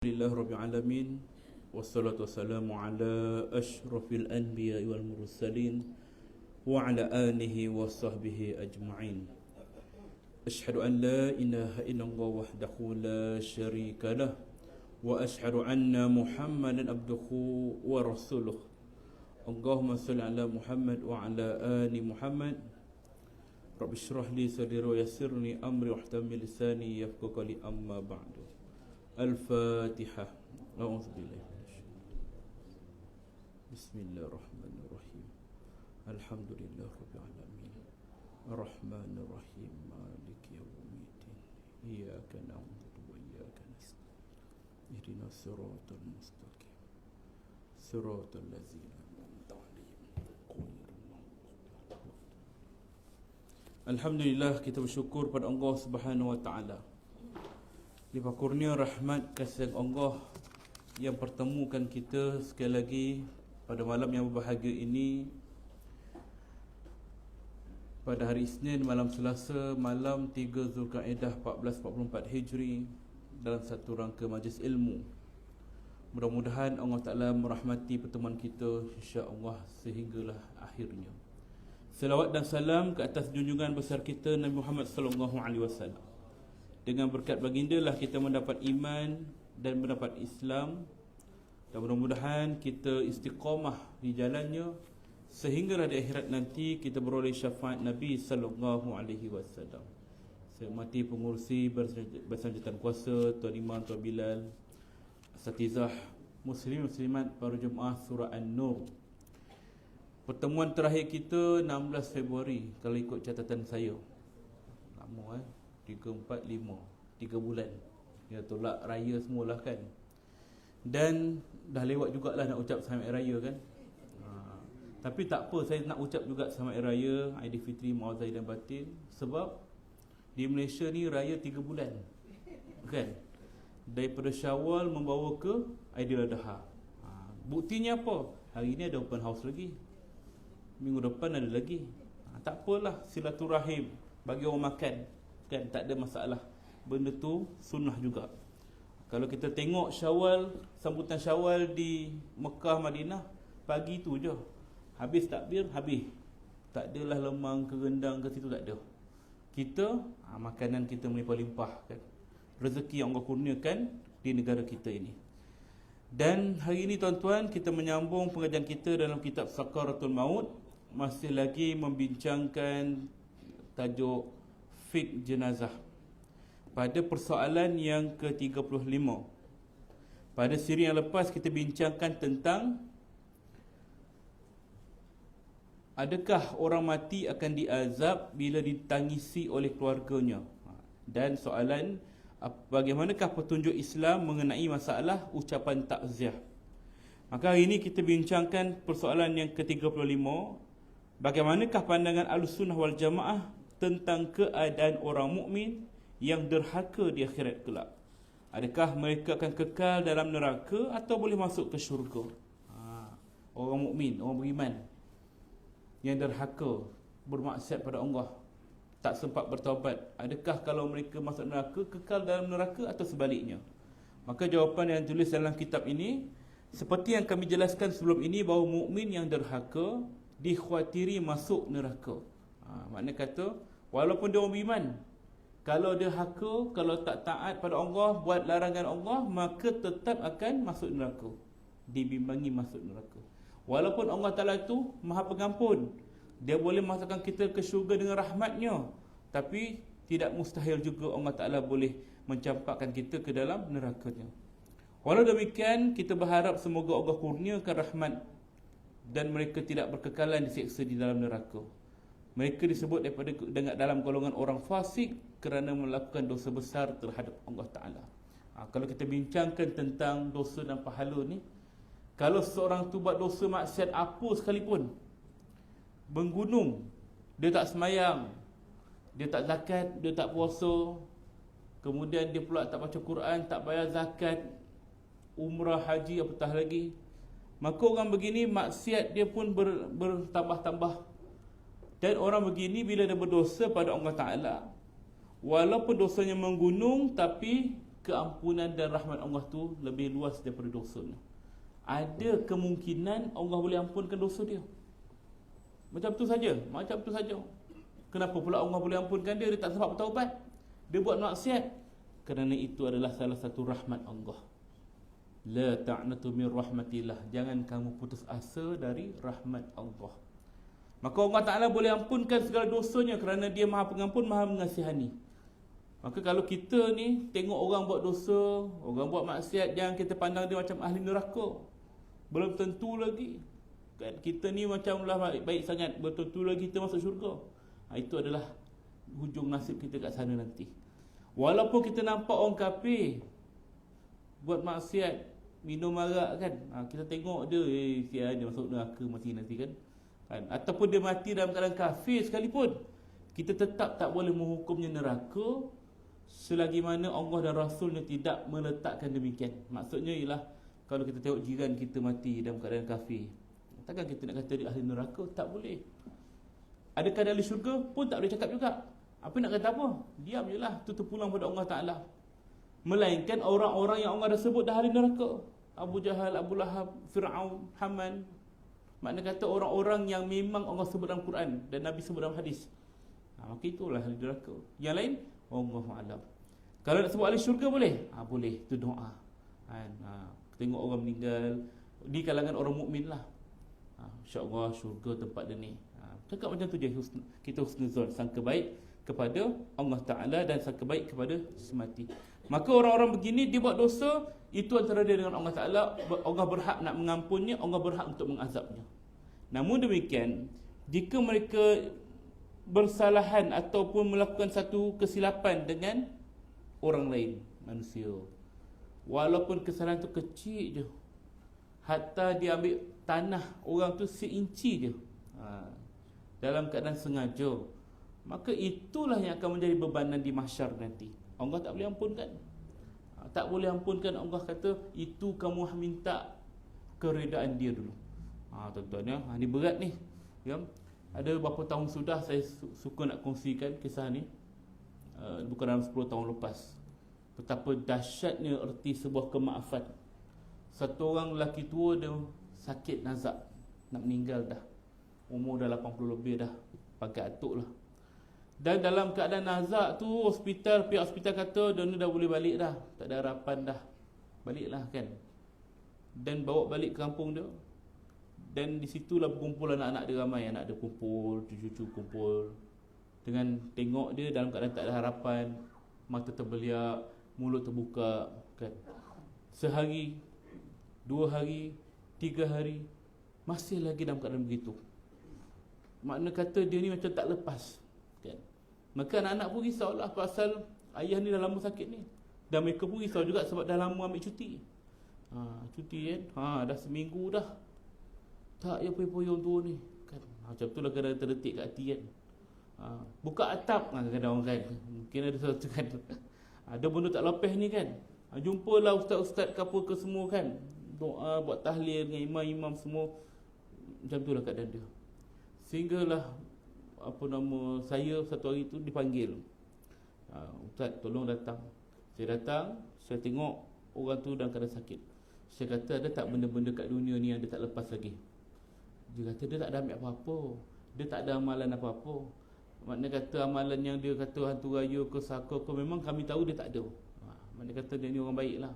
Alhamdulillah Rabbil Alamin. Wassalatu wassalamu ala ashrafil anbiya wal mursalin wa ala alihi wa sahbihi ajma'in. Ashhadu an la ilaha illallah wahdahu la syarika lah wa ashhadu anna Muhammadan abduhu wa rasuluh. Allahumma salli ala Muhammad wa ala ali Muhammad. Rabbi shrah li sadri wa yassir li amri wahdamil lisani yafqahu qawli, amma ba'du. Al-Fatihah. A'udzubillahi Bismillahirrahmanirrahim. Alhamdulillah Rabbil Alamin. Ar-Rahmanir Rahim. Maliki yawmiddin. Iyyaka na'budu wa iyyaka nasta'in. Ihdinas siratal mustaqim. Siratal ladzina an'amta 'alaihim. Alhamdulillah, kita bersyukur pada Allah Subhanahu wa taala. Limpah kurnia rahmat kasih Allah yang pertemukan kita sekali lagi pada malam yang berbahagia ini, pada hari Isnin malam Selasa, malam 3 Zulkaidah 1444 Hijri, dalam satu rangka majlis ilmu. Mudah-mudahan Allah Ta'ala merahmati pertemuan kita insya-Allah sehinggalah akhirnya. Selawat dan salam ke atas junjungan besar kita Nabi Muhammad sallallahu alaihi wasallam. Dengan berkat baginda lah kita mendapat iman dan mendapat Islam. Dan mudah-mudahan kita istiqamah di jalannya sehinggalah di akhirat nanti kita beroleh syafaat Nabi sallallahu alaihi wasallam. Saya hormati pengurusi bersanjatan kuasa, Tuan Imam, Tuan Bilal, asatizah, muslim muslimat, para jemaah surah An-Nur. Pertemuan terakhir kita 16 Februari kalau ikut catatan saya. Lama 3, 4, 5 3 bulan. Ya, tolak raya semualah kan. Dan dah lewat jugalah nak ucap selamat raya kan. Tapi tak apa, saya nak ucap juga selamat raya Aidilfitri, Mauzai dan Batin. Sebab di Malaysia ni raya 3 bulan kan. Daripada Syawal membawa ke Aidiladha. Buktinya apa? Hari ni ada open house lagi, minggu depan ada lagi. Tak apalah, silaturahim, bagi orang makan kan, tak ada masalah. Benda tu sunnah juga. Kalau kita tengok Syawal, sambutan Syawal di Mekah, Madinah, pagi tu je habis takbir, habis. Tak adalah lemang ke rendang ke situ, tak ada. Kita makanan kita melimpah-limpah kan. Rezeki yang Allah kurniakan di negara kita ini. Dan hari ini tuan-tuan, kita menyambung pengajian kita dalam kitab Sakaratul Maut. Masih lagi membincangkan tajuk fiqh jenazah. Pada persoalan yang ke-35. Pada siri yang lepas kita bincangkan tentang adakah orang mati akan diazab bila ditangisi oleh keluarganya. Dan soalan, bagaimanakah petunjuk Islam mengenai masalah ucapan takziah. Maka hari ini kita bincangkan persoalan yang ke-35. Bagaimanakah pandangan Ahlussunnah wal Jamaah tentang keadaan orang mukmin yang derhaka di akhirat kelak. Adakah mereka akan kekal dalam neraka atau boleh masuk ke syurga? Orang mukmin, orang beriman yang derhaka, bermaksiat pada Allah, tak sempat bertaubat, adakah kalau mereka masuk neraka kekal dalam neraka atau sebaliknya? Maka jawapan yang tulis dalam kitab ini, seperti yang kami jelaskan sebelum ini, bahawa mukmin yang derhaka dikhawatiri masuk neraka. Makna kata, walaupun dia orang beriman, kalau dia haka, kalau tak taat pada Allah, buat larangan Allah, maka tetap akan masuk neraka, dibimbangi masuk neraka. Walaupun Allah Ta'ala itu Maha Pengampun, dia boleh masukkan kita ke syurga dengan rahmatnya, tapi tidak mustahil juga Allah Ta'ala boleh mencampakkan kita ke dalam nerakanya. Walau demikian, kita berharap semoga Allah kurniakan rahmat dan mereka tidak berkekalan disiksa di dalam neraka. Mereka disebut dengan dalam golongan orang fasik kerana melakukan dosa besar terhadap Allah Ta'ala. Kalau kita bincangkan tentang dosa dan pahala ni, kalau seorang tu buat dosa maksiat apa sekalipun, menggunung, dia tak semayang, dia tak zakat, dia tak puasa, kemudian dia pula tak baca Quran, tak bayar zakat, umrah, haji, apatah lagi, maka orang begini maksiat dia pun bertambah-tambah. Dan orang begini bila dia berdosa pada Allah Ta'ala, walaupun dosanya menggunung, tapi keampunan dan rahmat Allah tu lebih luas daripada dosanya. Ada kemungkinan Allah boleh ampunkan dosa dia. Macam tu saja. Kenapa pula Allah boleh ampunkan dia? Dia tak sempat bertaubat, dia buat maksiat. Kerana itu adalah salah satu rahmat Allah. La ta'natu min rahmatillah. Jangan kamu putus asa dari rahmat Allah. Maka Allah Ta'ala boleh ampunkan segala dosanya kerana dia Maha Pengampun, Maha Mengasihani. Maka kalau kita ni tengok orang buat dosa, orang buat maksiat, jangan kita pandang dia macam ahli neraka. Belum tentu lagi kan, kita ni macamlah baik sangat, belum tentu lagi kita masuk syurga. Itu adalah hujung nasib kita kat sana nanti. Walaupun kita nampak orang kafir buat maksiat, minum arak kan, kita tengok dia, dia masuk neraka mati nanti kan. Ataupun dia mati dalam keadaan kafir sekalipun, kita tetap tak boleh menghukumnya neraka selagi mana Allah dan Rasulnya tidak meletakkan demikian. Maksudnya ialah, kalau kita tengok jiran kita mati dalam keadaan kafir, takkan kita nak kata dia ahli neraka? Tak boleh. Adakah dia ahli syurga? Pun tak boleh cakap juga. Apa nak kata apa? Diam je lah, tu terpulang pada Allah Ta'ala. Melainkan orang-orang yang Allah dah sebut dah ahli neraka, Abu Jahal, Abu Lahab, Fir'aun, Haman. Makna kata orang-orang yang memang Allah sebut dalam Quran dan Nabi sebut dalam hadis, maka itulah ahli neraka. Yang lain, Allahu a'lam. Kalau nak sebut ahli syurga boleh? Boleh, itu doa. Tengok orang meninggal di kalangan orang mukmin lah, insya-Allah syurga tempat dia ni. Cakap macam tu je, kita husnuzon, sangka baik kepada Allah Ta'ala dan sangka baik kepada semati. Maka orang-orang begini dia buat dosa, itu antara dia dengan Allah Ta'ala. Allah berhak nak mengampunnya, Allah berhak untuk mengazabnya. Namun demikian, jika mereka bersalahan ataupun melakukan satu kesilapan dengan orang lain, manusia, walaupun kesalahan tu kecil je, hatta dia ambil tanah orang tu seinci je, dalam keadaan sengaja, maka itulah yang akan menjadi bebanan di mahsyar nanti. Allah tak boleh ampunkan. Tak boleh ampunkan. Allah kata itu kamu minta keredaan dia dulu. Tuan-tuan ya, ni berat ni ya. Ada beberapa tahun sudah saya suka nak kongsikan kisah ni, bukan dalam 10 tahun lepas. Betapa dahsyatnya erti sebuah kemaafan. Satu orang lelaki tua, dia sakit nazak, nak meninggal dah, umur dah 80 lebih dah, pakai atuk lah. Dan dalam keadaan nazak tu, pihak hospital kata dia ni dah boleh balik dah, tak ada harapan dah, baliklah kan. Dan bawa balik ke kampung dia. Dan di situlah berkumpul anak-anak dia ramai, anak dia kumpul, cucu-cucu kumpul. Dengan tengok dia dalam keadaan tak ada harapan, mata terbeliak, mulut terbuka kan. Sehari, 2 hari, 3 hari, masih lagi dalam keadaan begitu. Makna kata dia ni macam tak lepas kan. Maka anak-anak pun risaulah pasal ayah ni dah lama sakit ni. Dan mereka pun risau juga sebab dah lama ambil cuti. Cuti kan, dah seminggu dah, tak ya poyong tua ni kan. Macam tu lah kadang terdetik kat hati kan. Buka atap kadang-kadang orang kan, mungkin ada sesuatu kan, ada benda tak lepas ni kan. Jumpalah ustaz-ustaz ke apa ke semua kan, doa, buat tahlil dengan imam-imam semua. Macam tu lah keadaan dia. Sehinggalah saya satu hari tu dipanggil, ustaz tolong datang. Saya datang, saya tengok orang tu dalam keadaan sakit. Saya kata, ada tak benda-benda kat dunia ni yang dia tak lepas lagi? Dia kata dia tak ada ambil apa-apa, dia tak ada amalan apa-apa. Makna kata amalan yang dia kata hantu raya ke saka ke, memang kami tahu dia tak ada. Makna kata dia ni orang baik lah.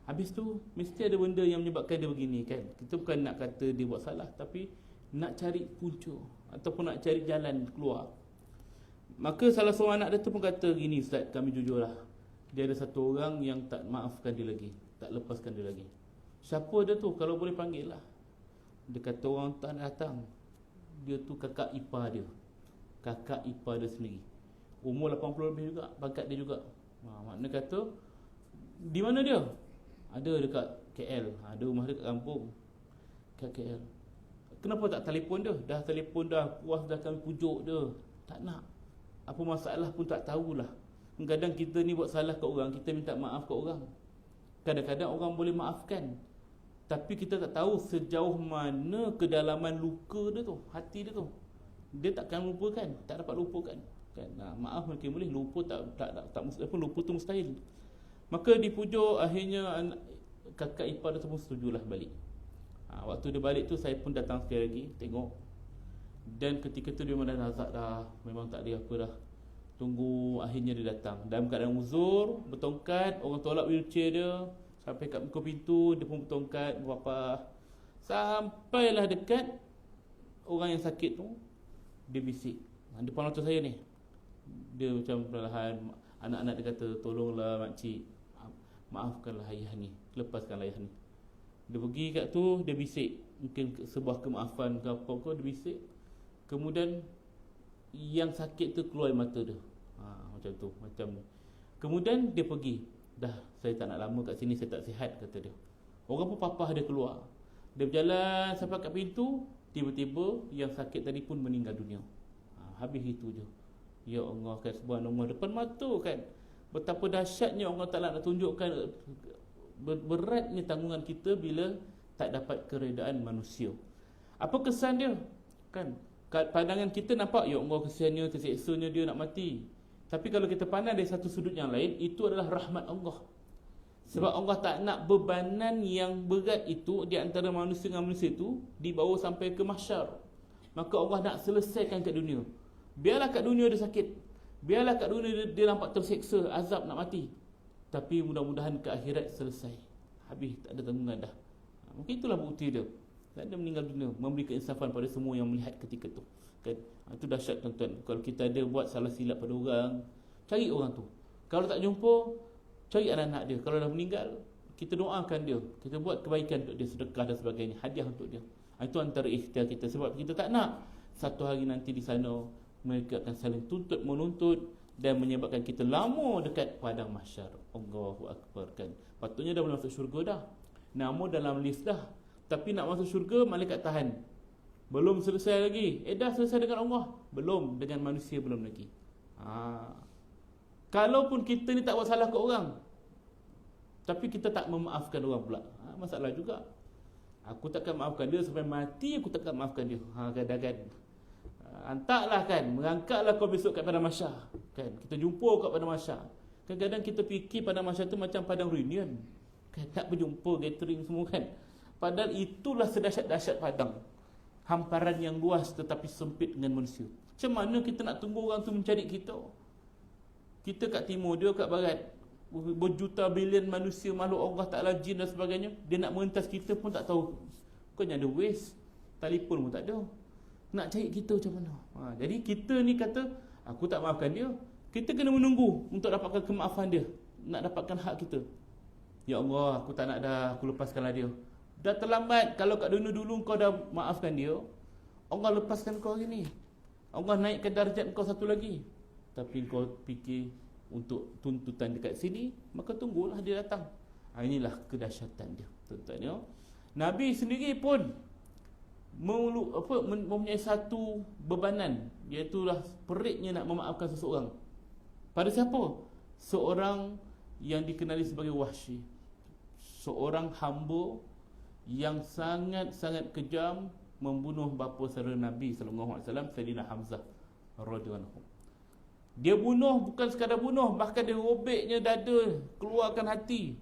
Habis tu mesti ada benda yang menyebabkan dia begini kan. Kita bukan nak kata dia buat salah, tapi nak cari punca ataupun nak cari jalan keluar. Maka salah seorang anak dia tu pun kata gini, ustaz kami jujur lah, dia ada satu orang yang tak maafkan dia lagi, tak lepaskan dia lagi. Siapa dia tu? Kalau boleh panggil lah. Dia kata orang tak nak datang. Dia tu kakak ipar dia, kakak ipar dia sendiri, umur 80 lebih juga, pangkat dia juga. Makna kata di mana dia? Ada dekat KL, ada rumah dia kat kampung, kat KL. Kenapa tak telefon dia? Dah telefon dah, puas dah kami pujuk dia, tak nak. Apa masalah pun tak tahulah. Kadang kita ni buat salah kat orang, kita minta maaf kat orang. Kadang-kadang orang boleh maafkan, tapi kita tak tahu sejauh mana kedalaman luka dia tu, hati dia tu. Dia takkan lupakan, tak dapat lupakan kan. Maaf mungkin boleh, lupa tak mustahil pun, lupa tu mustahil. Maka di pujuk akhirnya kakak ipar dia semua setujulah balik. Waktu dia balik tu saya pun datang sekali lagi tengok. Dan ketika tu dia memang dah nazak dah, memang tak ada apa dah. Tunggu akhirnya dia datang dalam keadaan uzur, bertongkat, orang tolak wheelchair dia sampai kat muka pintu, dia pun bertongkat berapa. Sampailah dekat orang yang sakit tu, dia bisik depan mata saya ni. Dia macam perlahan, anak-anak dia kata, tolonglah makcik, maafkanlah ayah ni, lepaskanlah ayah ni. Dia pergi kat tu, dia bisik, mungkin sebuah kemaafan ke apa ke, dia bisik. Kemudian yang sakit tu keluar mata dia, macam tu, macam ni. Kemudian dia pergi, dah saya tak nak lama kat sini, saya tak sihat, kata dia. Orang pun papah dia keluar. Dia berjalan sampai kat pintu, tiba-tiba yang sakit tadi pun meninggal dunia. Habis itu je. Ya Allah, kan, subhanallah, depan mata kan. Betapa dahsyatnya Allah Ta'ala nak tunjukkan beratnya tanggungan kita bila tak dapat keredaan manusia. Apa kesan dia? Kan, pandangan kita nampak, ya Allah, kesiannya, terseksanya dia nak mati. Tapi kalau kita pandang dari satu sudut yang lain, itu adalah rahmat Allah. Sebab Allah tak nak bebanan yang berat itu di antara manusia dengan manusia itu dibawa sampai ke mahsyar. Maka Allah nak selesaikan kat dunia. Biarlah kat dunia dia sakit, biarlah kat dunia dia nampak terseksa, azab nak mati. Tapi mudah-mudahan ke akhirat selesai, habis, tak ada tanggungan dah. Mungkin itulah bukti dia. Dan dia meninggal dunia, memberi keinsafan pada semua yang melihat ketika tu. Kan? Itu dahsyat tuan-tuan. Kalau kita ada buat salah silap pada orang, cari orang tu. Kalau tak jumpa, cari anak-anak dia. Kalau dah meninggal, kita doakan dia, kita buat kebaikan untuk dia, sedekah dan sebagainya, hadiah untuk dia. Itu antara ikhtiar kita. Sebab kita tak nak satu hari nanti di sana mereka akan saling tuntut menuntut dan menyebabkan kita lama dekat padang mahsyar. Allahu Akbar, kan. Patutnya dah boleh masuk syurga dah, nama dalam list dah. Tapi nak masuk syurga, malaikat tahan. Belum selesai lagi. Dah selesai dengan Allah? Belum. Dengan manusia belum lagi. Kalaupun kita ni tak buat salah ke orang, tapi kita tak memaafkan orang pula, masalah juga. Aku takkan maafkan dia sampai mati, aku takkan maafkan dia. Kadang-kadang hantarlah, kan, mengangkatlah kau besok kat padang mahsyar, kan. Kita jumpa kat padang mahsyar. Kadang-kadang kita fikir padang mahsyar tu macam padang reunion, kan, tak berjumpa, gathering semua, kan. Padahal itulah sedahsyat-dahsyat padang. Hamparan yang luas tetapi sempit dengan manusia. Macam mana kita nak tunggu orang tu mencari kita? Kita kat timur, dia kat barat. Berjuta bilion manusia, makhluk Allah Ta'ala, jin dan sebagainya. Dia nak mengentas kita pun tak tahu. Bukannya ada waste, telefon pun tak ada. Nak cari kita macam mana? Jadi kita ni kata, aku tak maafkan dia. Kita kena menunggu untuk dapatkan kemaafan dia, nak dapatkan hak kita. Ya Allah, aku tak nak dah, aku lepaskanlah dia. Dah terlambat. Kalau kat dunia dulu kau dah maafkan dia, Allah lepaskan kau hari ni. Allah naikkan darjat kau satu lagi. Tapi kau fikir untuk tuntutan dekat sini, maka tunggulah dia datang. Inilah kedahsyatan dia, tuan-tuan ya. Nabi sendiri pun mempunyai satu bebanan, iaitulah peritnya nak memaafkan seseorang. Pada siapa? Seorang yang dikenali sebagai Wahsy, seorang hamba yang sangat-sangat kejam, membunuh bapa saudara Nabi sallallahu alaihi wasallam, Sayyidina Hamzah radhiyallahu anhu. Dia bunuh, bukan sekadar bunuh, bahkan dia robeknya dada, keluarkan hati.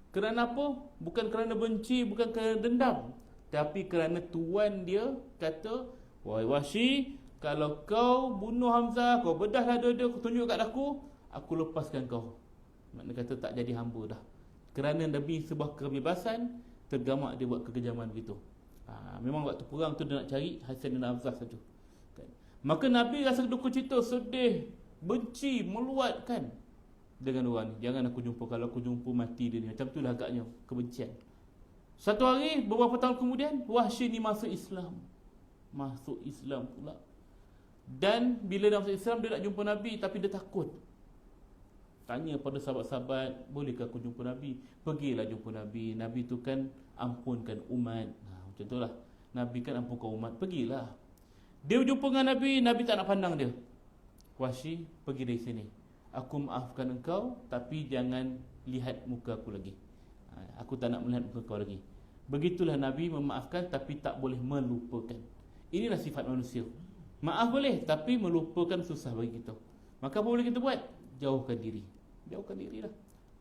Kerana apa? Bukan kerana benci, bukan kerana dendam, tapi kerana tuan dia kata, wahai Wahsy, kalau kau bunuh Hamzah, kau bedahlah dada, kau tunjuk kat aku lepaskan kau. Maknanya kata tak jadi hamba dah. Kerana Nabi sebuah kebebasan, tergamak dia buat kekejaman begitu. Memang waktu perang tu dia nak cari Hasan dan Hamzah saja. Maka Nabi rasa duka cita, sedih, benci, meluat, kan, dengan orang ni. Jangan aku jumpa, kalau aku jumpa mati dia ni. Macam tu lah agaknya kebencian. Satu hari, beberapa tahun kemudian, Wahsy ni masuk Islam. Masuk Islam pula. Dan bila dia masuk Islam, dia nak jumpa Nabi, tapi dia takut. Tanya pada sahabat-sahabat, bolehkah aku jumpa Nabi? Pergilah jumpa Nabi. Nabi tu kan ampunkan umat. Macam tu lah. Nabi kan ampunkan umat. Pergilah. Dia berjumpa dengan Nabi, Nabi tak nak pandang dia. Wahsy, pergi dari sini. Aku maafkan engkau, tapi jangan lihat muka aku lagi. Aku tak nak melihat muka kau lagi. Begitulah Nabi memaafkan, tapi tak boleh melupakan. Inilah sifat manusia. Maaf boleh, tapi melupakan susah bagi kita. Maka apa boleh kita buat? Jauhkan diri. Jauhkan diri lah.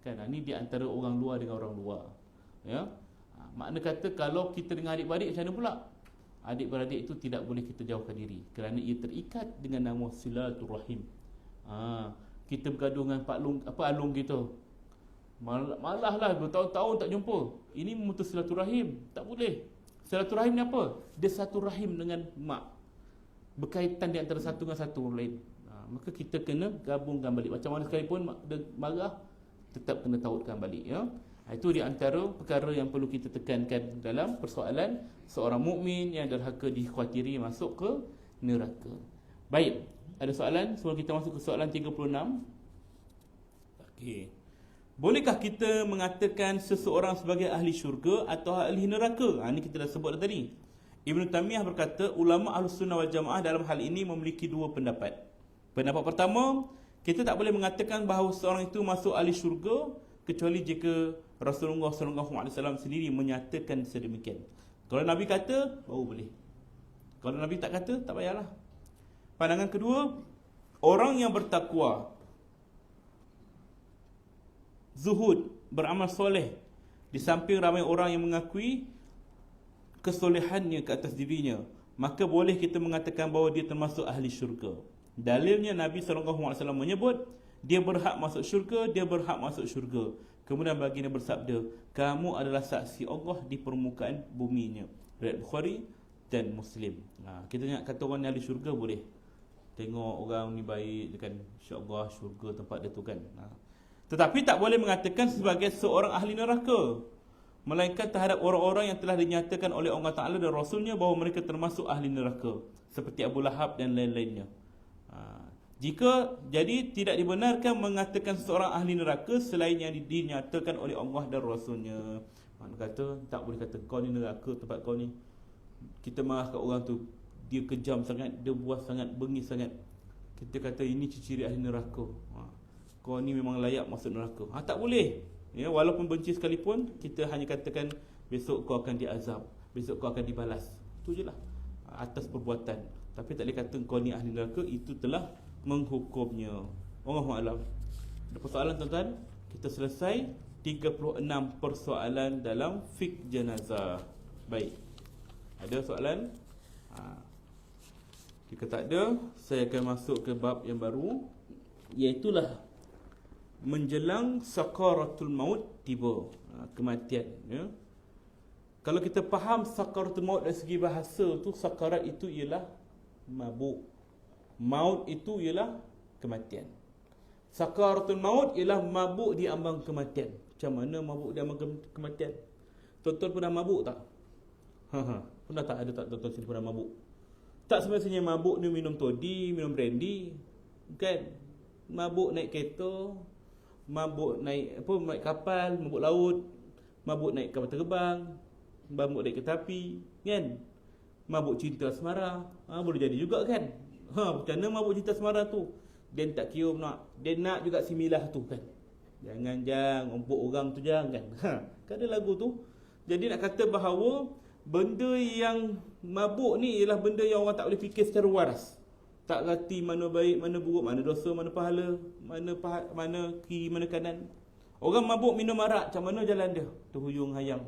Kan, ini di antara orang luar dengan orang luar. Ya. Makna kata kalau kita dengan adik-beradik macam mana pula? Adik-beradik itu tidak boleh kita jauhkan diri kerana ia terikat dengan nama silaturahim. Kita bergaduh dengan Pak Long, Along kita. Malah lah bertahun-tahun tak jumpa. Ini memutus silaturahim. Tak boleh. Silaturahim ni apa? Dia satu rahim dengan mak. Berkaitan di antara satu dengan satu lain. Maka kita kena gabungkan balik. Macam mana sekalipun dia marah, tetap kena tautkan balik, ya. Itu di antara perkara yang perlu kita tekankan dalam persoalan seorang mukmin yang derhaka dikhawatiri masuk ke neraka. Baik, ada soalan sebelum kita masuk ke soalan 36. Okey. Bolehkah kita mengatakan seseorang sebagai ahli syurga atau ahli neraka? Ini kita dah sebut tadi. Ibn Taymiyah berkata, ulama Ahlus Sunnah wal Jamaah dalam hal ini memiliki dua pendapat. Pendapat pertama, kita tak boleh mengatakan bahawa seorang itu masuk ahli syurga kecuali jika Rasulullah SAW sendiri menyatakan sedemikian. Kalau Nabi kata, baru boleh. Kalau Nabi tak kata, tak payahlah. Pandangan kedua, orang yang bertakwa, zuhud, beramal soleh, di samping ramai orang yang mengakui kesolehannya ke atas dirinya, maka boleh kita mengatakan bahawa dia termasuk ahli syurga. Dalilnya Nabi SAW menyebut dia berhak masuk syurga, dia berhak masuk syurga. Kemudian baginda bersabda, kamu adalah saksi Allah di permukaan buminya. Riwayat Bukhari dan Muslim. Kita nak kata orang ahli syurga boleh. Tengok orang ni baik, kan, insya-Allah syurga tempat dia tu, kan. Tetapi tak boleh mengatakan sebagai seorang ahli neraka, melainkan terhadap orang-orang yang telah dinyatakan oleh Allah Ta'ala dan Rasulnya bahawa mereka termasuk ahli neraka, seperti Abu Lahab dan lain-lainnya. Jika jadi tidak dibenarkan mengatakan seseorang ahli neraka selain yang dinyatakan oleh Allah dan Rasulnya. Mana kata tak boleh kata kau ni neraka tempat kau ni. Kita marah kat orang tu, dia kejam sangat, dia buas sangat, bengis sangat. Kita kata ini ciri ahli neraka. Kau ni memang layak masuk neraka. Tak boleh. Ya, walaupun benci sekalipun, kita hanya katakan besok kau akan diazab, besok kau akan dibalas. Itu je lah, atas perbuatan. Tapi tak boleh kata kau ni ahli neraka, itu telah menghukumnya. Wallahualam. Ada persoalan, tuan-tuan? Kita selesai 36 persoalan dalam fiqh jenazah. Baik. Ada soalan? Jika tak ada, saya akan masuk ke bab yang baru, iaitulah menjelang sakaratul maut tiba, kematian, ya. Kalau kita faham sakaratul maut dari segi bahasa tu, sakarat itu ialah mabuk. Maut itu ialah kematian. Sakaratul maut ialah mabuk di ambang kematian. Macam mana mabuk di ambang kematian? Tuan-tuan pernah mabuk tak? Pernah tak? Ada tak tuan-tuan sini pernah mabuk? Tak semestinya mabuk ni minum toddy, minum brandy, kan? Mabuk naik kereta, mabuk naik naik kapal, mabuk laut, mabuk naik kapal terbang, mabuk naik kereta api, kan? Mabuk cinta asmara, boleh jadi juga, kan? Macam mana mabuk cinta asmara tu? Dia tak kium nak, dia nak juga si Milah tu, kan? Jangan umpuk orang tu, jangan. Kan ada lagu tu. Jadi nak kata bahawa benda yang mabuk ni ialah benda yang orang tak boleh fikir secara waras. Tak reti mana baik, mana buruk, mana dosa, mana pahala, mana kiri, mana kanan. Orang mabuk minum arak, macam mana jalan dia? Terhuyung hayang,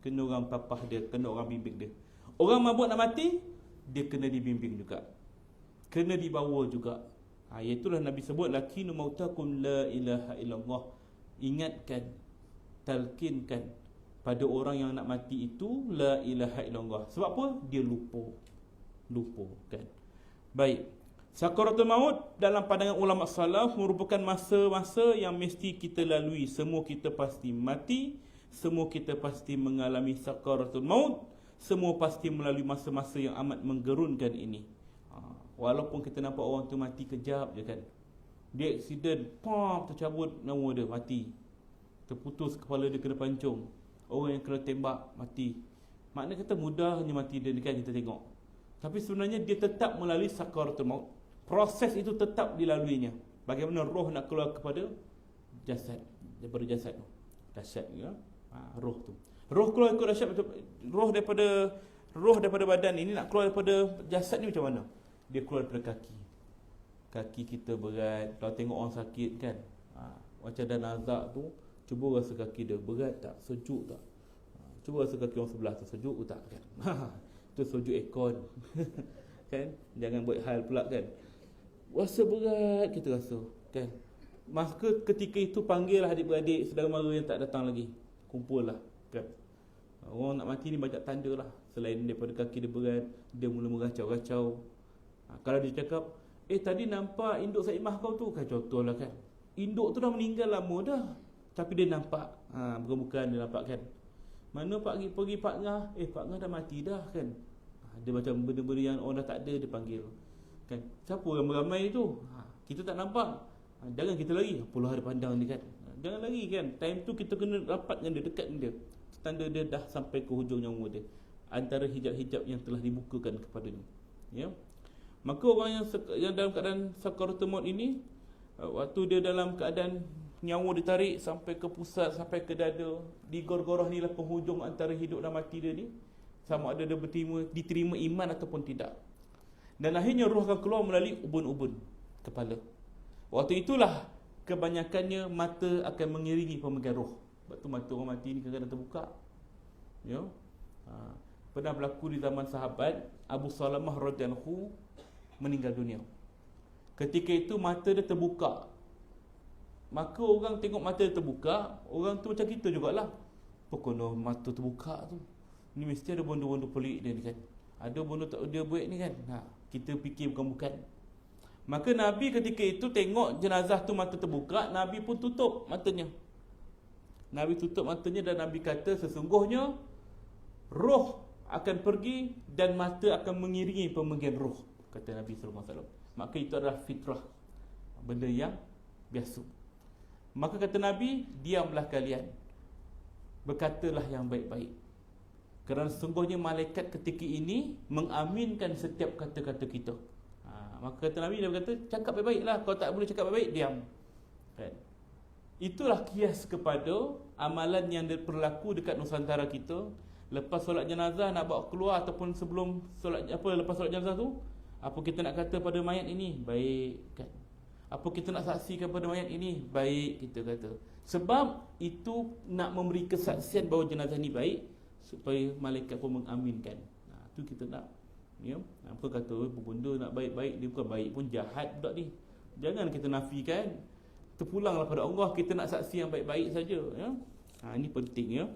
kena orang papah dia, kena orang bimbing dia. Orang mabuk nak mati, dia kena dibimbing juga, kena dibawa juga. Iaitulah Nabi sebut, lakinu mautakum la ilaha illallah. Ingatkan, talkinkan pada orang yang nak mati itu la ilaha illallah. Sebab apa? Dia lupa, kan? Baik. Sakaratul maut dalam pandangan ulama salaf merupakan masa-masa yang mesti kita lalui. Semua kita pasti mati, semua kita pasti mengalami sakaratul maut, semua pasti melalui masa-masa yang amat menggerunkan ini. Walaupun kita nampak orang tu mati kejap je, kan? Dia aksiden, tercabut nyawa dia, mati. Terputus kepala dia, kena pancung. Orang yang kena tembak, mati. Maknanya kata mudahnya mati dia, kan, kita tengok. Tapi sebenarnya dia tetap melalui sakaratul maut. Proses itu tetap dilaluinya. Bagaimana roh nak keluar kepada jasad, daripada jasad tu. Dahsyat, ya? Roh tu. Roh keluar ikut dahsyat. Roh daripada badan ini nak keluar daripada jasad ni macam mana? Dia keluar daripada kaki. Kaki kita berat. Kalau tengok orang sakit, kan, macam dah nazak tu, Cuba rasa kaki dia berat tak, sejuk tak. Cuba rasa kaki orang sebelah tu sejuk tak kan. Tu sejuk aircon. Kan? Jangan buat hal pula kan. Rasa berat kita rasa kan. Maka ketika itu panggillah adik-beradik saudara mara yang tak datang lagi. Kumpul lah kan. Orang nak mati ni banyak tanda lah. Selain daripada kaki dia berat, dia mula meracau-racau. Kalau dia cakap, tadi nampak induk Saimah kau tu kan, contohlah kan. Induk tu dah meninggal lama dah, tapi dia nampak. Bukan-bukan dia nampak kan. Mana pergi Pak Ngah, Pak Ngah dah mati dah kan. Dia macam benda-benda yang orang dah tak ada dia panggil kan. Siapa ramai-ramai tu? Kita tak nampak. Jangan kita lari. Apalah ada pandang dia kan. Jangan lari kan. Time tu kita kena rapat dengan dia, dekat dengan dia. Tanda dia dah sampai ke hujung nyawa dia. Antara hijab-hijab yang telah dibukakan kepadanya. Ya. Maka orang yang dalam keadaan sakaratul maut ini, waktu dia dalam keadaan nyawa ditarik sampai ke pusat, sampai ke dada, di gor-gorah ni lah penghujung antara hidup dan mati dia ni. Sama ada dia diterima iman ataupun tidak. Dan akhirnya roh akan keluar melalui ubun-ubun kepala. Waktu itulah kebanyakannya mata akan mengiringi pemegang roh. Sebab tu mata orang mati ni kadang-kadang terbuka. Ya. Pernah berlaku di zaman sahabat, Abu Salamah radhiyallahu meninggal dunia. Ketika itu mata dia terbuka. Maka orang tengok mata dia terbuka, orang tu macam kita jugalah. Pokoknya mata terbuka tu, ni mesti ada benda-benda pelik dia ni kan. Ada benda tak dia buat ni kan. Kita fikir bukan-bukan. Maka Nabi ketika itu tengok jenazah tu mata terbuka, Nabi pun tutup matanya. Nabi tutup matanya dan Nabi kata sesungguhnya roh akan pergi dan mata akan mengiringi pemegang roh, kata Nabi sallallahu alaihi wasallam. Maka itu adalah fitrah, benda yang biasa. Maka kata Nabi, diamlah kalian, berkatalah yang baik-baik, kerana sesungguhnya malaikat ketika ini mengaminkan setiap kata-kata kita. Maka kata Nabi, dia berkata, cakap baik-baiklah. Kalau tak boleh cakap baik-baik, diam kan? Itulah kias kepada amalan yang berlaku dekat Nusantara kita. Lepas solat jenazah nak bawa keluar ataupun sebelum solat, lepas solat jenazah tu, apa kita nak kata pada mayat ini? Baik kan? Apa kita nak saksikan pada mayat ini? Baik kita kata. Sebab itu nak memberi kesaksian bahawa jenazah ni baik, supaya malaikat pun mengaminkan. Itu kita nak. Ya, apa kata benda nak baik-baik, dia bukan baik pun jahat budak ni. Jangan kita nafikan. Terpulanglah pada Allah, kita nak saksi yang baik-baik saja ya. Ini penting ya.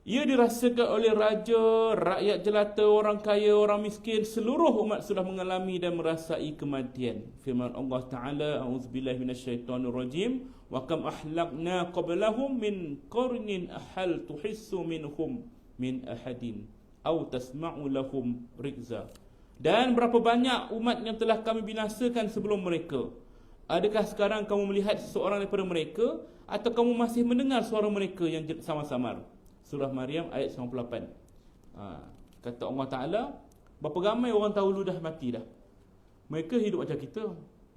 Ia dirasakan oleh raja, rakyat jelata, orang kaya, orang miskin, seluruh umat sudah mengalami dan merasai kematian. Firman Allah Taala, a'udzubillahi minasyaitonirrajim, wa kam ahlakna qablahum min qarnin ahal tuhissu minhum min ahadin au tasma'u lahum rikza. Dan berapa banyak umat yang telah kami binasakan sebelum mereka. Adakah sekarang kamu melihat seseorang daripada mereka, atau kamu masih mendengar suara mereka yang samar-samar? Surah Maryam ayat 98. Kata Allah Ta'ala, berapa ramai orang dahulu dah mati dah. Mereka hidup macam kita.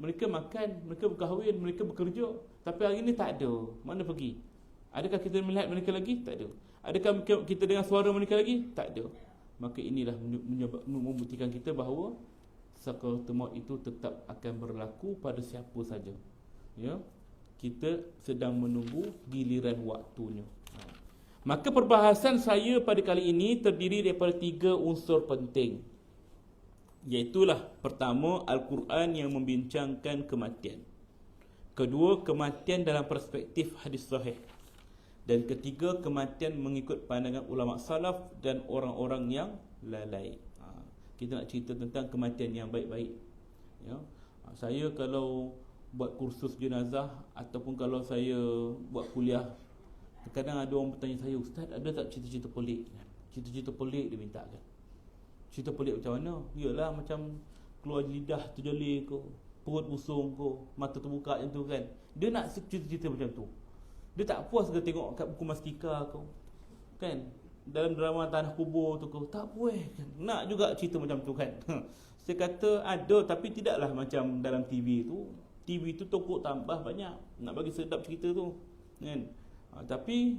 Mereka makan, mereka berkahwin, mereka bekerja. Tapi hari ini tak ada. Mana pergi? Adakah kita melihat mereka lagi? Tak ada. Adakah kita dengar suara mereka lagi? Tak ada. Maka inilah membuktikan kita bahawa sakaratul maut itu tetap akan berlaku pada siapa saja. Ya, kita sedang menunggu giliran waktunya. Maka perbahasan saya pada kali ini terdiri daripada 3 unsur penting. Iaitulah pertama, Al-Quran yang membincangkan kematian. Kedua, kematian dalam perspektif hadis sahih. Dan ketiga, kematian mengikut pandangan ulama salaf dan orang-orang yang lalai. Kita nak cerita tentang kematian yang baik-baik ya. Saya kalau buat kursus jenazah ataupun kalau saya buat kuliah, kadang ada orang bertanya saya, Ustaz, ada tak cerita-cerita pelik? Cerita-cerita pelik dia minta kan. Cerita pelik macam mana? Yalah macam keluar lidah terjelir ke, perut busung ke, mata terbuka macam tu kan. Dia nak cerita-cerita macam tu. Dia tak puas ke tengok kat buku Mastika ke, kan? Dalam drama Tanah Kubur tu ke, tak puas kan? Nak juga cerita macam tu kan. Saya kata ada, tapi tidaklah macam dalam TV tu. TV tu tokok tambah banyak, nak bagi sedap cerita tu kan. Tapi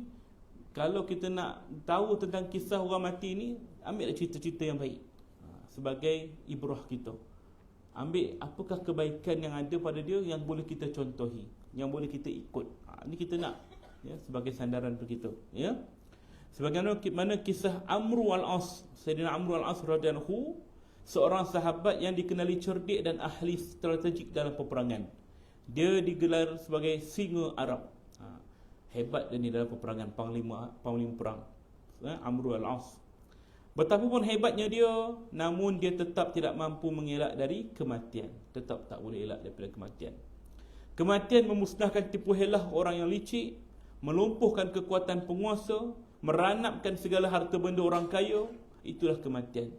kalau kita nak tahu tentang kisah orang mati ni, ambil cerita-cerita yang baik sebagai ibrah kita. Ambil apakah kebaikan yang ada pada dia yang boleh kita contohi. yang boleh kita ikut. Ini kita nak, ya, sebagai sandaran untuk kita, ya. Sebagaimana kisah Amru al-As, Sayyidina Amru al-As radhiyallahu, seorang sahabat yang dikenali cerdik dan ahli strategik dalam peperangan. Dia digelar sebagai singa Arab. Hebat dia ni dalam peperangan, panglima perang, Amru al-As. Betapapun hebatnya dia, namun dia tetap tidak mampu mengelak dari kematian. Tetap tak boleh elak daripada kematian. Kematian memusnahkan tipu helah orang yang licik, melumpuhkan kekuatan penguasa, meranapkan segala harta benda orang kaya. Itulah kematian.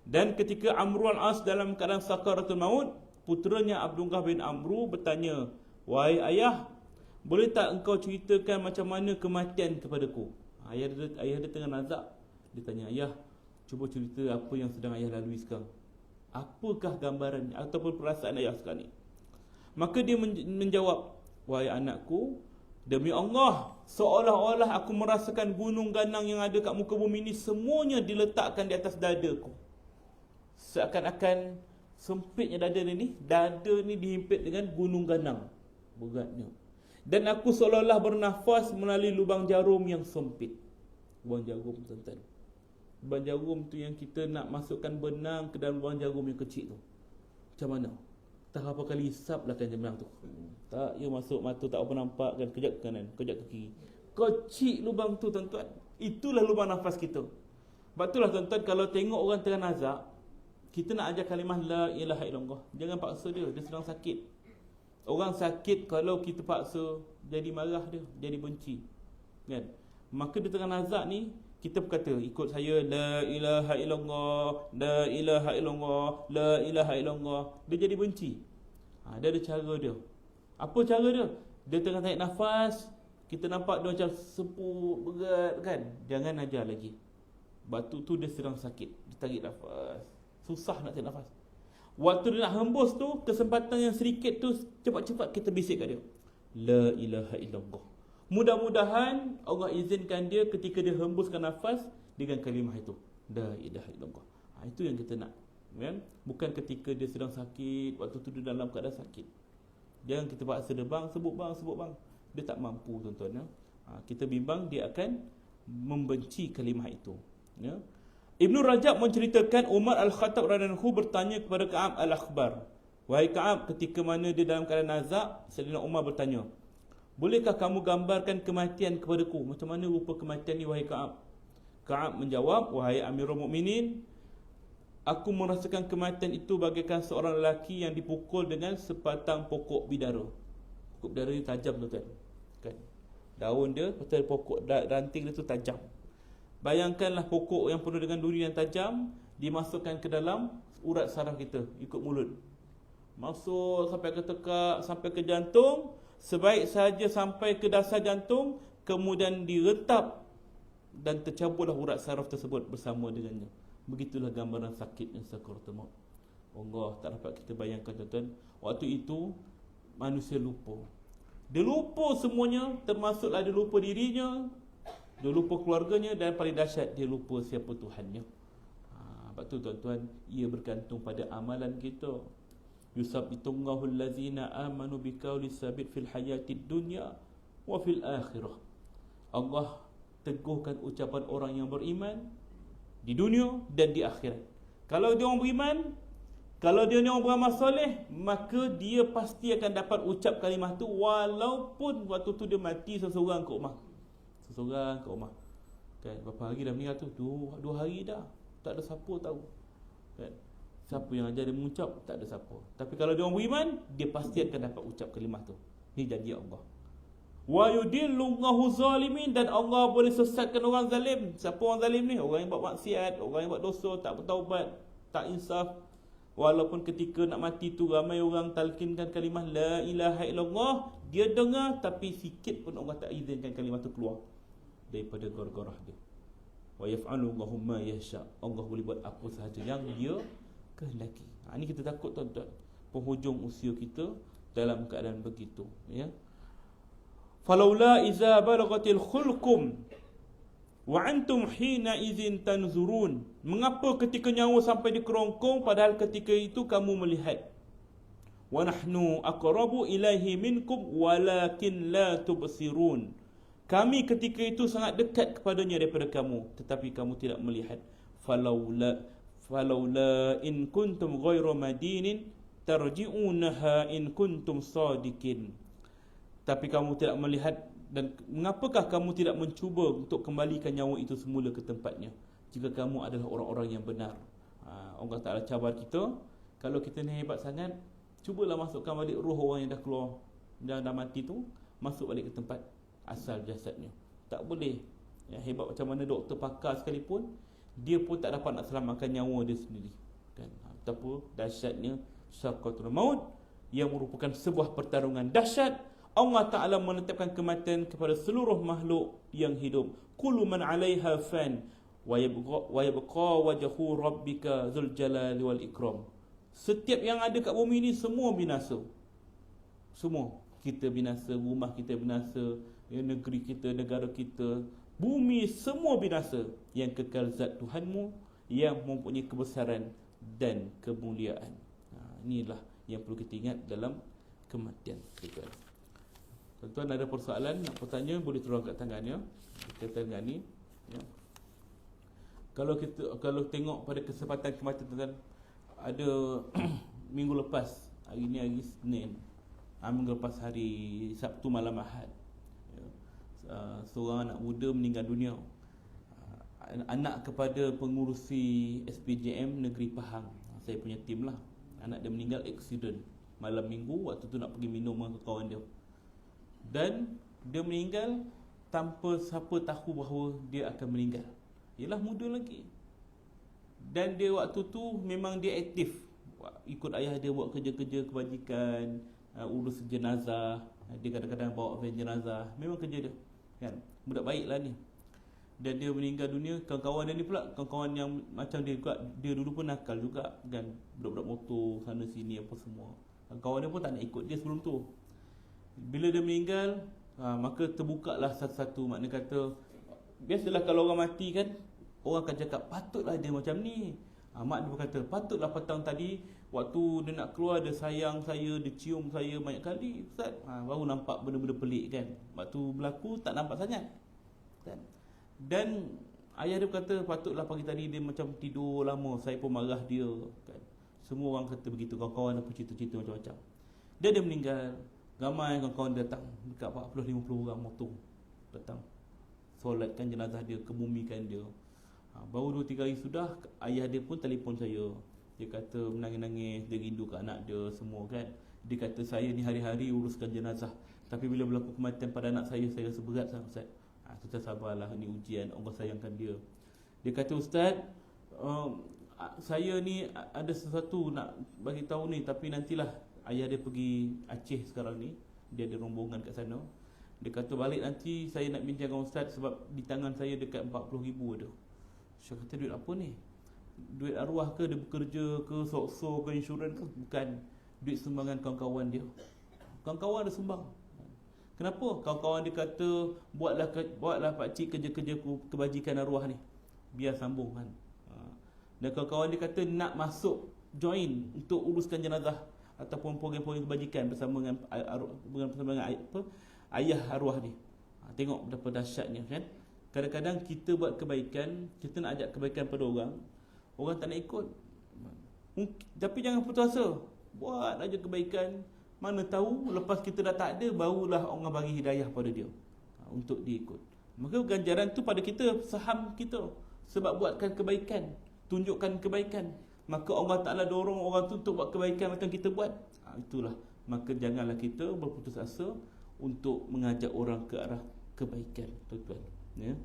Dan ketika Amru al-As dalam keadaan sakaratul maut, puteranya Abdullah bin Amru bertanya, "Wahai ayah, boleh tak engkau ceritakan macam mana kematian kepadaku?" Ayah dia tengah nazak. Dia tanya, "Ayah, cuba cerita apa yang sedang ayah lalui sekarang. Apakah gambaran ataupun perasaan ayah sekarang ni?" Maka dia menjawab, "Wahai anakku, demi Allah, seolah-olah aku merasakan gunung ganang yang ada kat muka bumi ni semuanya diletakkan di atas dadaku. Seakan-akan sempitnya dada ni dihimpit dengan gunung ganang. Beratnya. Dan aku seolah-olah bernafas melalui lubang jarum yang sempit." Lubang jarum, tuan-tuan. Lubang jarum tu yang kita nak masukkan benang ke dalam lubang jarum yang kecil tu. Macam mana? Tak apa kali hisap lah kan benang tu. Tak, ia masuk mata tak apa nampak kan, kejap ke kanan, kejap ke kiri. Kecil lubang tu, tuan-tuan. Itulah lubang nafas kita. Sebab itulah, tuan-tuan, kalau tengok orang tengah nazak, kita nak ajar kalimah la ilaha illallah. Jangan paksa dia sedang sakit. Orang sakit kalau kita paksa, jadi marah dia, jadi benci. Kan? Maka di tengah nazak ni, kita berkata, ikut saya, la ilaha illallah, la ilaha illallah, la ilaha illallah. Dia jadi benci. Dia ada cara dia. Apa cara dia? Dia tengah tarik nafas, kita nampak dia macam sepuk, berat kan. Jangan ajar lagi. Batu tu dia sedang sakit, dia tarik nafas, susah nak tarik nafas. Waktu dia nak hembus tu, kesempatan yang sedikit tu, cepat-cepat kita bisik kat dia, la ilaha illallah. Mudah-mudahan Allah izinkan dia ketika dia hembuskan nafas dengan kalimah itu, la ilaha illallah. Itu yang kita nak, kan? Bukan ketika dia sedang sakit, waktu tu dia dalam keadaan sakit. Jangan kita paksa dia, bang, sebut bang. Dia tak mampu, tuan-tuan, ya? Kita bimbang dia akan membenci kalimah itu, ya? Ibnu Rajab menceritakan Umar Al-Khattab radhiyallahu bertanya kepada Ka'ab Al-Akhbar, "Wahai Ka'ab, ketika mana dia dalam keadaan nazak, Sayyidina Umar bertanya, bolehkah kamu gambarkan kematian kepadaku? Macam mana rupa kematian ni, wahai Ka'ab?" Ka'ab menjawab, "Wahai Amirul Mukminin, aku merasakan kematian itu bagaikan seorang lelaki yang dipukul dengan sebatang pokok bidara." Pokok bidara ni tajam, tuan-tuan, kan? Daun dia, pasal pokok ranting dia tu tajam. Bayangkanlah pokok yang penuh dengan duri yang tajam dimasukkan ke dalam urat saraf kita, ikut mulut. Masuk sampai ke tekak, sampai ke jantung. Sebaik saja sampai ke dasar jantung, kemudian diretap dan tercaburlah urat saraf tersebut bersama dengannya. Begitulah gambaran sakitnya sakaratul maut. Allah tak dapat kita bayangkan, tuan-tuan. Waktu itu manusia lupa. Dia lupa semuanya, termasuklah dia lupa dirinya, dia lupa keluarganya, dan paling dahsyat dia lupa siapa Tuhannya. Sebab tu, tuan-tuan, ia bergantung pada amalan kita. Yusabbitullahu allazina amanu biqauli sabit fil hayatid dunya wa fil akhirah. Allah teguhkan ucapan orang yang beriman di dunia dan di akhirat. Kalau dia orang beriman, kalau dia ni orang beramal soleh, maka dia pasti akan dapat ucap kalimah tu, walaupun waktu tu dia mati seseorang kat rumah. Seseorang kat rumah, kan? Berapa hari dah meninggal tu? Dua hari dah. Tak ada siapa tahu, kan? Siapa yang ajar dia mengucap, tak ada siapa. Tapi kalau dia orang beriman, dia pasti akan dapat ucap kalimah tu. Ini janji Allah. Wa yudillullahu zalimin, dan Allah boleh sesatkan orang zalim. Siapa orang zalim ni? Orang yang buat maksiat, orang yang buat dosa, tak bertaubat, tak insaf. Walaupun ketika nak mati tu ramai orang talkinkan kalimah la ilaha illallah, dia dengar tapi sikit pun Allah tak izinkan kalimah tu keluar daripada gargarah dia. Wa yaf'alu Allahu ma yasha. Allah boleh buat apa sahaja yang dia kehendaki. Ini kita takut, tuan-tuan, penghujung usia kita dalam keadaan begitu, ya. Falaula iza balagatil khulqum wa antum hina idzin tanzurun. Mengapa ketika nyawa sampai di kerongkong padahal ketika itu kamu melihat? wa nahnu aqrabu ilaihi minkum walakin la tubsirun. Kami ketika itu sangat dekat kepadanya daripada kamu, tetapi kamu tidak melihat. Falaula in kuntum ghairu madinin tarji'unaha in kuntum sadiqin. Tapi kamu tidak melihat, dan mengapakah kamu tidak mencuba untuk kembalikan nyawa itu semula ke tempatnya jika kamu adalah orang-orang yang benar. Allah Ta'ala cabar kita. Kalau kita ni hebat sangat, cubalah masukkan balik roh orang yang dah keluar, dah mati tu, masuk balik ke tempat asal jasadnya. Tak boleh. Hebat macam mana doktor pakar sekalipun, dia pun tak dapat nak selamatkan nyawa dia sendiri, kan? Betapa dahsyatnya sakaratul maut, yang merupakan sebuah pertarungan dahsyat. Allah Ta'ala menetapkan kematian kepada seluruh makhluk yang hidup. Kullu man 'alaiha fan wa yabqa wajhu rabbika dzul jalali wal ikram. Setiap yang ada kat bumi ni semua binasa. Semua. Kita binasa, rumah kita binasa, negeri kita, negara kita, bumi semua binasa. Yang kekal zat Tuhanmu yang mempunyai kebesaran dan kemuliaan. Inilah yang perlu kita ingat dalam kematian. Tuan-tuan ada persoalan nak bertanya, boleh turun kat tangannya berkaitan dengan ni, ya. Kalau tengok pada kesempatan kematian, tuan-tuan, ada minggu lepas, hari ni hari Isnin, minggu lepas hari Sabtu malam Ahad, ya, seorang anak muda meninggal dunia, anak kepada pengurusi SPJM Negeri Pahang, saya punya tim lah. Anak dia meninggal aksiden malam minggu, waktu tu nak pergi minum dengan kawan dia, dan dia meninggal tanpa siapa tahu bahawa dia akan meninggal. Ialah muda lagi. Dan dia waktu tu memang dia aktif, ikut ayah dia buat kerja-kerja kebajikan, urus jenazah. Dia kadang-kadang bawa van jenazah. Memang kerja dia, kan? Budak baik lah ni. Dan dia meninggal dunia. Kawan-kawan dia ni pula, kawan-kawan yang macam dia juga, dia dulu pun nakal juga, kan? Budak-budak motor sana sini apa semua. Kawan dia pun tak nak ikut dia sebelum tu. Bila dia meninggal, maka terbukalah satu-satu. Maknanya kata, biasalah kalau orang mati kan, orang akan cakap patutlah dia macam ni. Mak dia berkata, patutlah petang tadi waktu dia nak keluar, dia sayang saya, dia cium saya banyak kali, Ustaz. Baru nampak benda-benda pelik, kan. Waktu berlaku tak nampak sangat, kan. Dan ayah dia berkata, patutlah pagi tadi dia macam tidur lama, saya pun marah dia, kan. Semua orang kata begitu. Kawan-kawan apa cerita-cerita macam-macam. Dia meninggal. Ramai kawan-kawan datang, dekat 40-50 orang motor datang, solatkan jenazah dia, kebumikan dia. Baru 2-3 hari sudah, ayah dia pun telefon saya. Dia kata menangis-nangis, dia rindu ke anak dia semua, kan. Dia kata, saya ni hari-hari uruskan jenazah, tapi bila berlaku kematian pada anak saya rasa berat sangat, Ustaz. Kita sabarlah, ni ujian, Allah sayangkan dia. Dia kata, Ustaz, saya ni ada sesuatu nak bagi tahu ni, tapi nantilah. Ayah dia pergi Aceh sekarang ni, dia ada rombongan kat sana. Dia kata balik nanti saya nak bincang dengan Ustaz, sebab di tangan saya dekat 40,000 ada. Saya kata, duit apa ni? Duit arwah ke, dia bekerja ke, sok-sok ke, insurans ke? Bukan, duit sumbangan kawan-kawan dia. Kawan-kawan dia sumbang. Kenapa? Kawan-kawan dia kata, buatlah pakcik kerja-kerja kebajikan arwah ni, biar sambung, kan. Dan kawan-kawan dia kata nak masuk join untuk uruskan jenazah ataupun program-program kebajikan bersama dengan ayah arwah ni. Tengok betapa dahsyatnya, kan. Kadang-kadang kita buat kebaikan, kita nak ajak kebaikan pada orang, orang tak nak ikut. Tapi jangan putus asa, buat aja kebaikan. Mana tahu lepas kita dah tak ada, barulah orang bagi hidayah pada dia untuk diikut. Maka ganjaran tu pada kita, saham kita. Sebab buatkan kebaikan, tunjukkan kebaikan, maka Allah Ta'ala dorong orang tu untuk buat kebaikan macam kita buat. Itulah. Maka janganlah kita berputus asa untuk mengajak orang ke arah kebaikan, tuan-tuan, ya.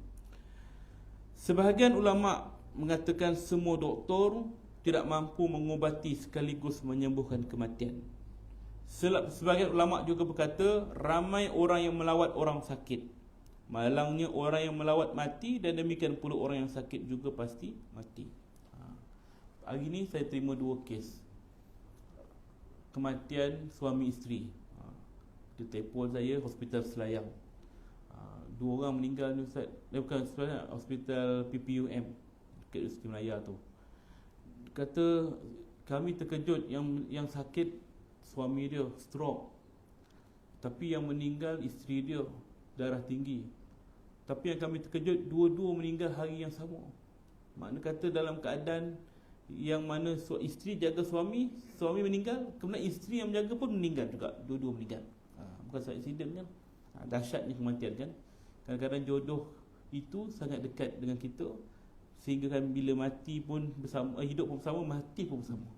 Sebahagian ulama' mengatakan semua doktor tidak mampu mengubati sekaligus menyembuhkan kematian. Sebahagian ulama' juga berkata, ramai orang yang melawat orang sakit, malangnya orang yang melawat mati, dan demikian pula orang yang sakit juga pasti mati. Hari ni saya terima 2 kes kematian suami isteri. Dia telefon saya, hospital Selayang. 2 orang meninggal ni, Ustaz. Bukan sebenarnya, hospital PPUM dekat Siti Melaya tu. Kata kami terkejut, yang sakit suami dia stroke, tapi yang meninggal isteri dia darah tinggi. Tapi yang kami terkejut, dua-dua meninggal hari yang sama. Makna kata dalam keadaan yang mana isteri jaga suami, suami meninggal, kemudian isteri yang menjaga pun meninggal juga, dua-dua meninggal. Bukan satu insiden kan. Dahsyatnya kematian kan. Kadang-kadang jodoh itu sangat dekat dengan kita, sehingga kan bila mati pun bersama, hidup pun bersama, mati pun bersama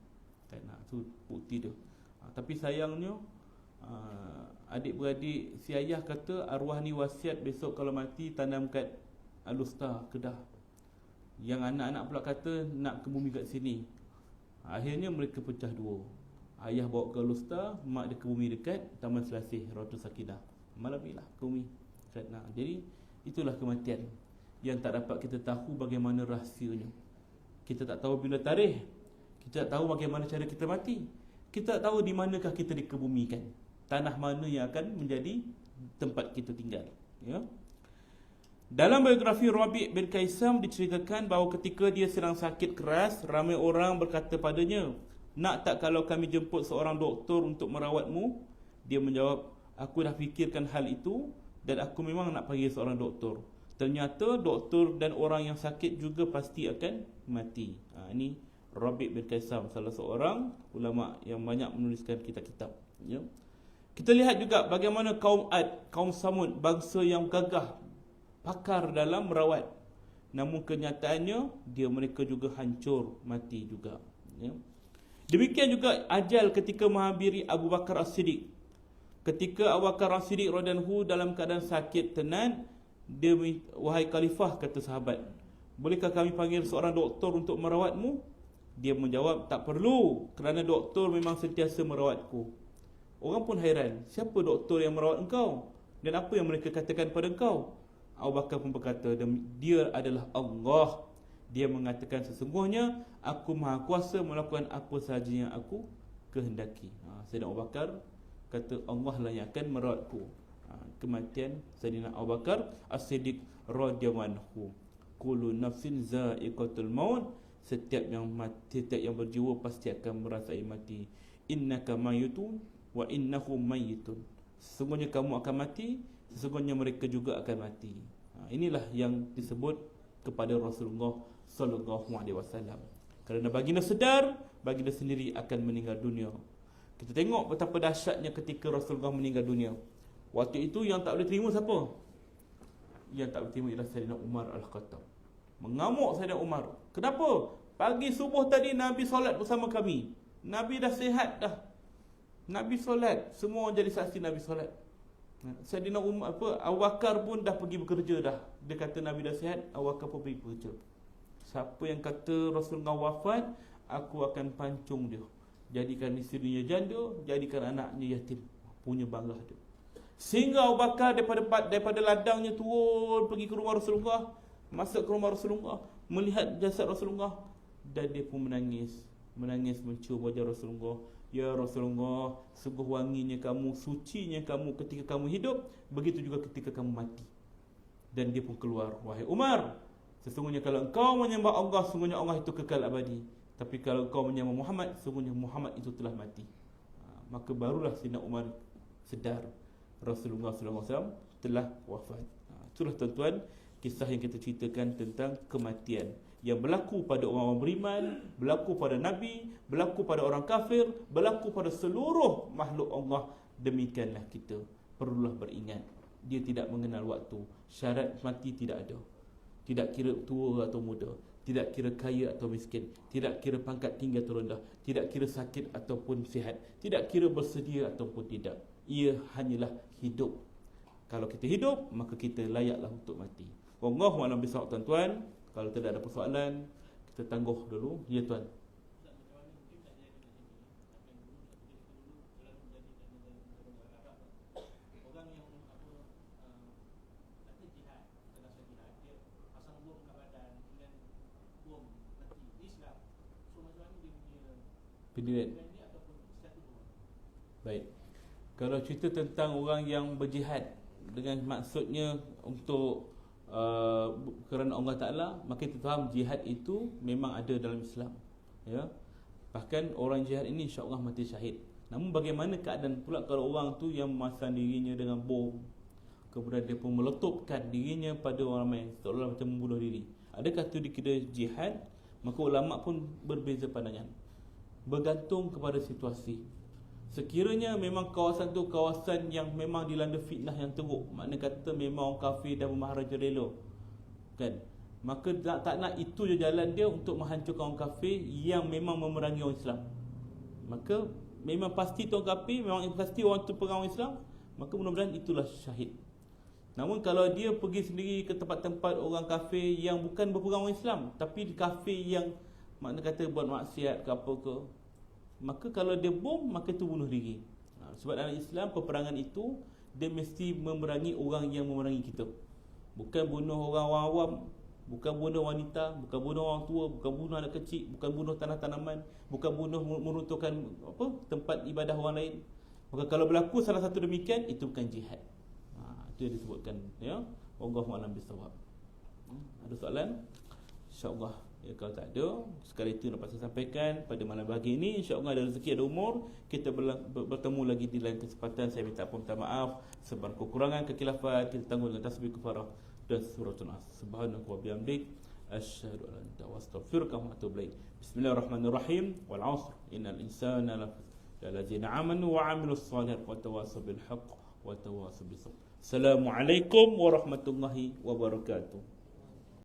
kan. Itu bukti dia. Tapi sayangnya adik-beradik, si ayah kata arwah ni wasiat besok kalau mati tanam kat Alustar, Kedah. Yang anak-anak pula kata nak ke bumi kat sini. Akhirnya mereka pecah dua. Ayah bawa ke Alustar, mak dia ke bumi dekat Taman Selasih, Rotu Sakinah. Malam ni lah ke bumi kan. Jadi itulah kematian yang tak dapat kita tahu bagaimana rahsianya. Kita tak tahu bila tarikh, kita tak tahu bagaimana cara kita mati, kita tak tahu di manakah kita dikebumikan, tanah mana yang akan menjadi tempat kita tinggal, ya. Dalam biografi Rabi' bin Kaisam diceritakan bahawa ketika dia sedang sakit keras, ramai orang berkata padanya, "Nak tak kalau kami jemput seorang doktor untuk merawatmu?" Dia menjawab, "Aku dah fikirkan hal itu dan aku memang nak panggil seorang doktor. Ternyata doktor dan orang yang sakit juga pasti akan mati." Ini Rabi' bin Kaisam, salah seorang ulama yang banyak menuliskan kitab-kitab, ya. Kita lihat juga bagaimana kaum Ad, kaum Samud, bangsa yang gagah, pakar dalam merawat, namun kenyataannya mereka juga hancur, mati juga, ya. Demikian juga ajal ketika menghampiri Abu Bakar As-Siddiq. Ketika Abu Bakar As-Siddiq radhiyallahu dalam keadaan sakit tenan, dia, "Wahai khalifah," kata sahabat, "bolehkah kami panggil seorang doktor untuk merawatmu?" Dia menjawab, "Tak perlu, kerana doktor memang sentiasa merawatku." Orang pun hairan, siapa doktor yang merawat engkau? Dan apa yang mereka katakan pada engkau? Abu Bakar pun berkata, "Dia adalah Allah. Dia mengatakan sesungguhnya aku maha kuasa melakukan apa sahaja yang aku kehendaki." Sayyidina Abu Bakar kata, Allah lah yang akan merawatku. Kematian Sayyidina Abu Bakar As-Siddiq radhiyallahu anhu. Kullu nafsin za'iqatul maut. Setiap yang mati, setiap yang berjiwa pasti akan merasai mati. Innaka mayitun wa innahum mayitun. Sesungguhnya kamu akan mati, sesungguhnya mereka juga akan mati. Inilah yang disebut kepada Rasulullah sallallahu alaihi wasallam. Kerana baginda sedar baginda sendiri akan meninggal dunia. Kita tengok betapa dahsyatnya ketika Rasulullah meninggal dunia. Waktu itu yang tak boleh terima siapa? Yang tak boleh terima ialah Sayyidina Umar Al-Khattab. Mengamuk Sayyidina Umar. Kenapa? Pagi subuh tadi Nabi solat bersama kami. Nabi dah sihat dah. Nabi solat, semua orang jadi saksi Nabi solat. Sayyidina Umar Abu Bakar pun dah pergi bekerja dah. Dia kata Nabi dah sihat, Abu Bakar pun pergi bekerja. Siapa yang kata Rasulullah wafat, aku akan pancung dia. Jadikan isterinya janda, jadikan anaknya yatim. Punya banglah dia. Sehingga Abu Bakar daripada ladangnya turun pergi ke rumah Rasulullah, masuk ke rumah Rasulullah, melihat jasad Rasulullah, dan dia pun menangis mencium wajah Rasulullah. Ya Rasulullah, sungguh wanginya kamu, sucinya kamu ketika kamu hidup, begitu juga ketika kamu mati. Dan dia pun keluar, "Wahai Umar, sesungguhnya kalau engkau menyembah Allah, sesungguhnya Allah itu kekal abadi. Tapi kalau engkau menyembah Muhammad, sesungguhnya Muhammad itu telah mati." Maka barulah Sayyidina Umar sedar Rasulullah SAW telah wafat. Itulah tuan-tuan kisah yang kita ceritakan tentang kematian yang berlaku pada orang-orang beriman, berlaku pada Nabi, berlaku pada orang kafir, berlaku pada seluruh makhluk Allah. Demikianlah kita perlulah beringat. Dia tidak mengenal waktu. Syarat mati tidak ada. Tidak kira tua atau muda, tidak kira kaya atau miskin, tidak kira pangkat tinggi atau rendah, tidak kira sakit ataupun sihat, tidak kira bersedia ataupun tidak. Ia hanyalah hidup. Kalau kita hidup, maka kita layaklah untuk mati. Wallahu a'lam bishawab, tuan-tuan. Kalau tidak ada persoalan, kita tangguh dulu. Ya tuan. Pendidikan. Baik. Kalau cerita tentang orang yang berjihad dengan maksudnya untuk kerana Allah Ta'ala, maka kita faham jihad itu memang ada dalam Islam, ya. Bahkan orang jihad ini insya-Allah mati syahid. Namun bagaimana keadaan pula kalau orang tu yang memasang dirinya dengan bom, kemudian dia pun meletupkan dirinya pada orang ramai, seolah macam membunuh diri. Adakah itu dikira jihad? Maka ulama pun berbeza pandangan, bergantung kepada situasi. Sekiranya memang kawasan tu kawasan yang memang dilanda fitnah yang teruk, makna kata memang orang kafir dan bermaharaja-rela, kan, maka tak nak itu je jalan dia untuk menghancurkan orang kafir yang memang memerangi orang Islam. Maka memang pasti tu orang kafir, memang pasti orang tu perang orang Islam, maka mudah-mudahan itulah syahid. Namun kalau dia pergi sendiri ke tempat-tempat orang kafir yang bukan berperang orang Islam, tapi kafir yang makna kata buat maksiat ke apa ke, maka kalau dia bom, maka itu bunuh diri. Sebab dalam Islam peperangan itu dia mesti memerangi orang yang memerangi kita. Bukan bunuh orang awam, bukan bunuh wanita, bukan bunuh orang tua, bukan bunuh anak kecil, bukan bunuh tanah-tanaman, bukan bunuh meruntuhkan tempat ibadah orang lain. Maka kalau berlaku salah satu demikian, itu bukan jihad. Itu yang disebutkan, ya. Wallahu a'lam bissawab. Ada soalan? InsyaAllah, ya, kalau tak ada, sekali itu dapat saya sampaikan pada malam pagi ini. InsyaAllah ada rezeki, ada umur, kita bertemu lagi di lain kesempatan. Saya minta minta maaf sebab kekurangan, kekilafan. Kita tanggung dengan tasbih kafarah dan suratul Nas. Subhanaka wa bihamdik, asyhadu an la ilaha illa anta, astaghfiruka wa atubu ilaik. Bismillahirrahmanirrahim. Wal 'asr, innal insana lafii amanu wa 'amilus shalihat wa tawassaw bil haqq wa tawassaw bis sabr. Assalamualaikum warahmatullahi wabarakatuh.